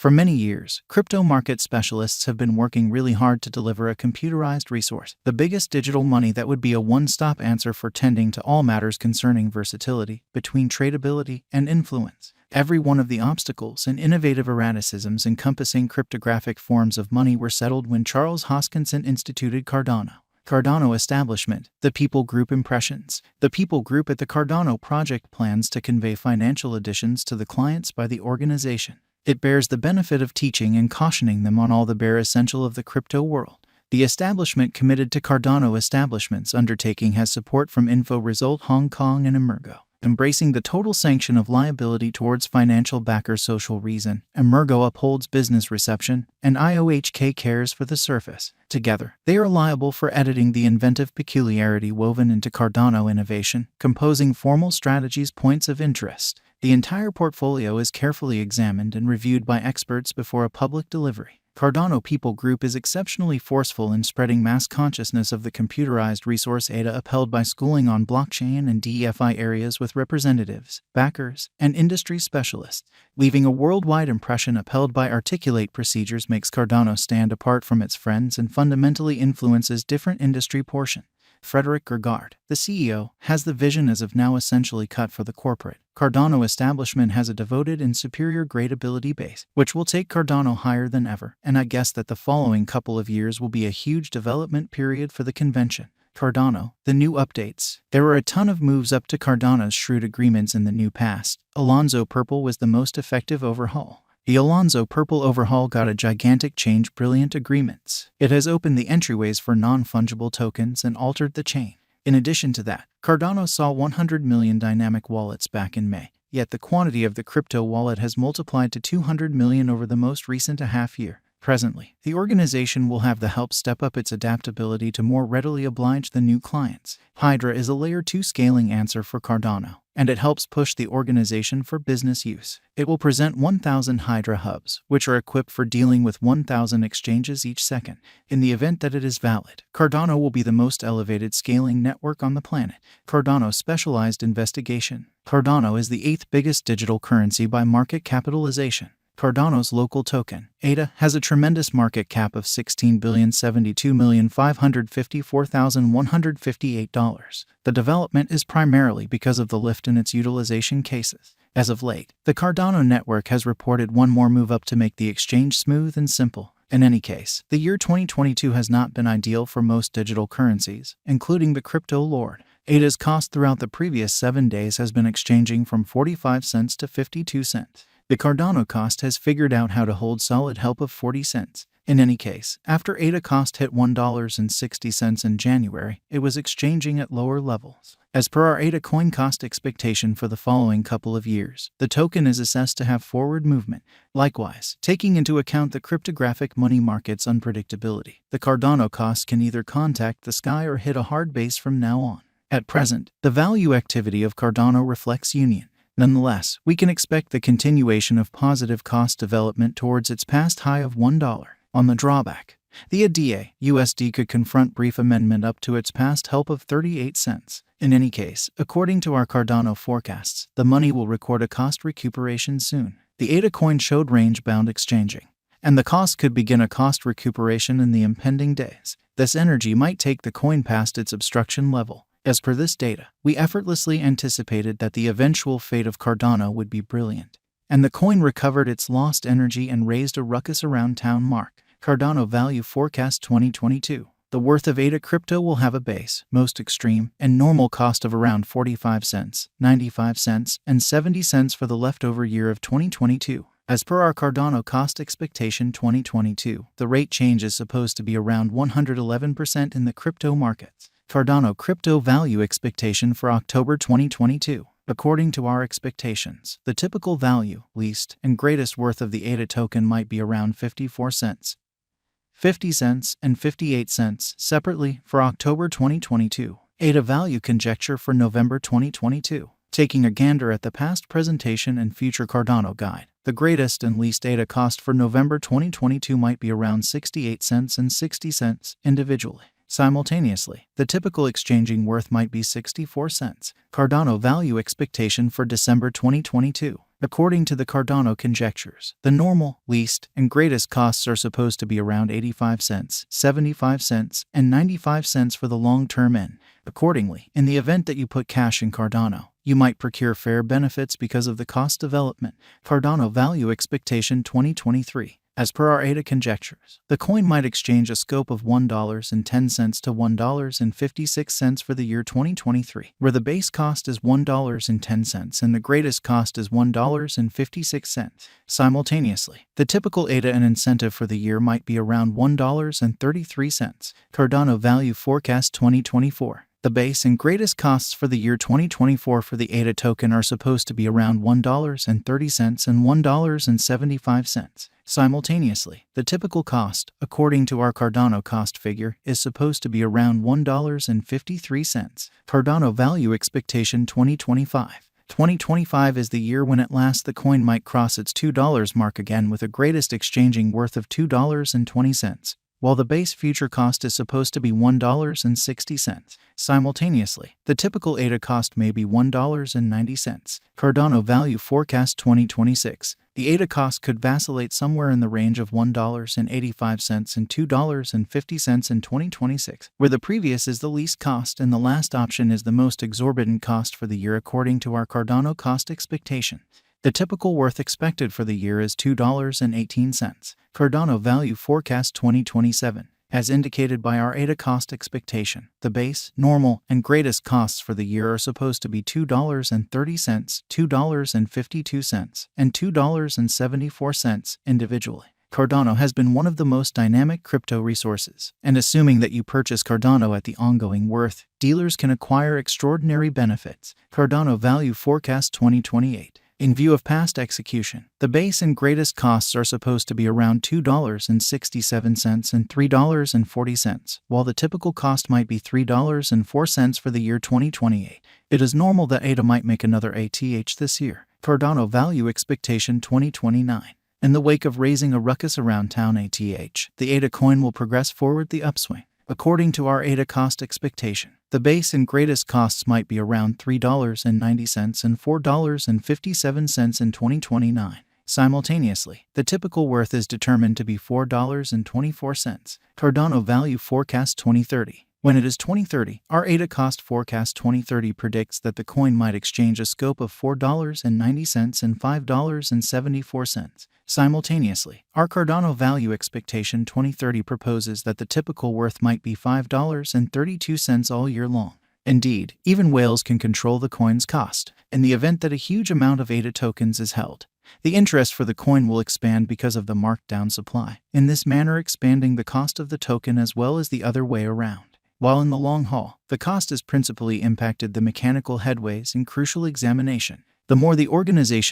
For many years, crypto market specialists have been working really hard to deliver a computerized resource, the biggest digital money that would be a one-stop answer for tending to all matters concerning versatility, between tradability, and influence. Every one of the obstacles and innovative erraticisms encompassing cryptographic forms of money were settled when Charles Hoskinson instituted Cardano Establishment, the People Group Impressions. The People Group at the Cardano project plans to convey financial additions to the clients by the organization. It bears the benefit of teaching and cautioning them on all the bare essential of the crypto world. The establishment committed to Cardano Establishment's undertaking has support from InfoResult Hong Kong and Emergo. Embracing the total sanction of liability towards financial backer Social Reason, Emergo upholds business reception, and IOHK cares for the surface. Together, they are liable for editing the inventive peculiarity woven into Cardano innovation, composing formal strategies points of interest. The entire portfolio is carefully examined and reviewed by experts before a public delivery. Cardano People Group is exceptionally forceful in spreading mass consciousness of the computerized resource ADA upheld by schooling on blockchain and DeFi areas with representatives, backers, and industry specialists. Leaving a worldwide impression upheld by articulate procedures makes Cardano stand apart from its friends and fundamentally influences different industry portions. Frederick Gergard, the CEO, has the vision as of now essentially cut for the corporate. Cardano Establishment has a devoted and superior gradability base, which will take Cardano higher than ever, and I guess that the following couple of years will be a huge development period for the convention. Cardano, the new updates. There were a ton of moves up to Cardano's shrewd agreements in the new past. Alonzo Purple was the most effective overhaul. The Alonzo Purple overhaul got a gigantic change, brilliant agreements. It has opened the entryways for non-fungible tokens and altered the chain. In addition to that, Cardano saw 100 million dynamic wallets back in May, yet the quantity of the crypto wallet has multiplied to 200 million over the most recent half year. Presently, the organization will have the help step up its adaptability to more readily oblige the new clients. Hydra is a layer 2 scaling answer for Cardano, and it helps push the organization for business use. It will present 1,000 Hydra hubs, which are equipped for dealing with 1,000 exchanges each second. In the event that it is valid, Cardano will be the most elevated scaling network on the planet. Cardano Specialized Investigation. Cardano is the 8th biggest digital currency by market capitalization. Cardano's local token, ADA, has a tremendous market cap of $16,072,554,158. The development is primarily because of the lift in its utilization cases. As of late, the Cardano network has reported one more move up to make the exchange smooth and simple. In any case, the year 2022 has not been ideal for most digital currencies, including the crypto lord. ADA's cost throughout the previous 7 days has been exchanging from 45 cents to 52 cents. The Cardano cost has figured out how to hold solid help of 40 cents. In any case, after ADA cost hit $1.60 in January, it was exchanging at lower levels. As per our ADA coin cost expectation for the following couple of years, the token is assessed to have forward movement. Likewise, taking into account the cryptographic money market's unpredictability, the Cardano cost can either contact the sky or hit a hard base from now on. At present, the value activity of Cardano reflects union. Nonetheless, we can expect the continuation of positive cost development towards its past high of $1. On the drawback, the ADA/USD could confront brief amendment up to its past help of 38 cents. In any case, according to our Cardano forecasts, the money will record a cost recuperation soon. The ADA coin showed range-bound exchanging, and the cost could begin a cost recuperation in the impending days. This energy might take the coin past its obstruction level. As per this data, we effortlessly anticipated that the eventual fate of Cardano would be brilliant, and the coin recovered its lost energy and raised a ruckus around town mark. Cardano Value Forecast 2022. The worth of ADA crypto will have a base, most extreme, and normal cost of around 45 cents, 95 cents, and 70 cents for the leftover year of 2022. As per our Cardano cost expectation 2022, the rate change is supposed to be around 111% in the crypto markets. Cardano crypto value expectation for October 2022. According to our expectations, the typical value, least, and greatest worth of the ADA token might be around 54 cents, 50 cents, and 58 cents, separately, for October 2022. ADA value conjecture for November 2022. Taking a gander at the past presentation and future Cardano guide, the greatest and least ADA cost for November 2022 might be around 68 cents and 60 cents, individually. Simultaneously, the typical exchanging worth might be 64 cents. Cardano value expectation for December 2022. According to the Cardano conjectures, the normal, least, and greatest costs are supposed to be around 85 cents, 75 cents, and 95 cents for the long-term N. Accordingly, in the event that you put cash in Cardano, you might procure fair benefits because of the cost development. Cardano Value Expectation 2023. As per our ADA conjectures, the coin might exchange a scope of $1.10 to $1.56 for the year 2023, where the base cost is $1.10 and the greatest cost is $1.56. Simultaneously, the typical ADA and incentive for the year might be around $1.33. Cardano Value Forecast 2024. The base and greatest costs for the year 2024 for the ADA token are supposed to be around $1.30 and $1.75. Simultaneously, the typical cost, according to our Cardano cost figure, is supposed to be around $1.53. Cardano Value Expectation 2025. 2025 is the year when at last the coin might cross its $2 mark again, with a greatest exchanging worth of $2.20. While the base future cost is supposed to be $1.60. Simultaneously, the typical ADA cost may be $1.90. Cardano Value Forecast 2026. The ADA cost could vacillate somewhere in the range of $1.85 and $2.50 in 2026, where the previous is the least cost and the last option is the most exorbitant cost for the year according to our Cardano cost expectation. The typical worth expected for the year is $2.18. Cardano Value Forecast 2027. As indicated by our ADA cost expectation, the base, normal, and greatest costs for the year are supposed to be $2.30, $2.52, and $2.74 individually. Cardano has been one of the most dynamic crypto resources, and assuming that you purchase Cardano at the ongoing worth, dealers can acquire extraordinary benefits. Cardano Value Forecast 2028. In view of past execution, the base and greatest costs are supposed to be around $2.67 and $3.40, while the typical cost might be $3.04 for the year 2028. It is normal that ADA might make another ATH this year. Cardano Value Expectation 2029. In the wake of raising a ruckus around town ATH, the ADA coin will progress forward the upswing. According to our ADA cost expectation, the base and greatest costs might be around $3.90 and $4.57 in 2029. Simultaneously, the typical worth is determined to be $4.24. Cardano Value Forecast 2030. When it is 2030, our ADA cost forecast 2030 predicts that the coin might exchange a scope of $4.90 and $5.74. Simultaneously, our Cardano Value Expectation 2030 proposes that the typical worth might be $5.32 all year long. Indeed, even whales can control the coin's cost. In the event that a huge amount of ADA tokens is held, the interest for the coin will expand because of the marked-down supply, in this manner expanding the cost of the token as well as the other way around. While in the long haul, the cost has principally impacted the mechanical headways and crucial examination. The more the organization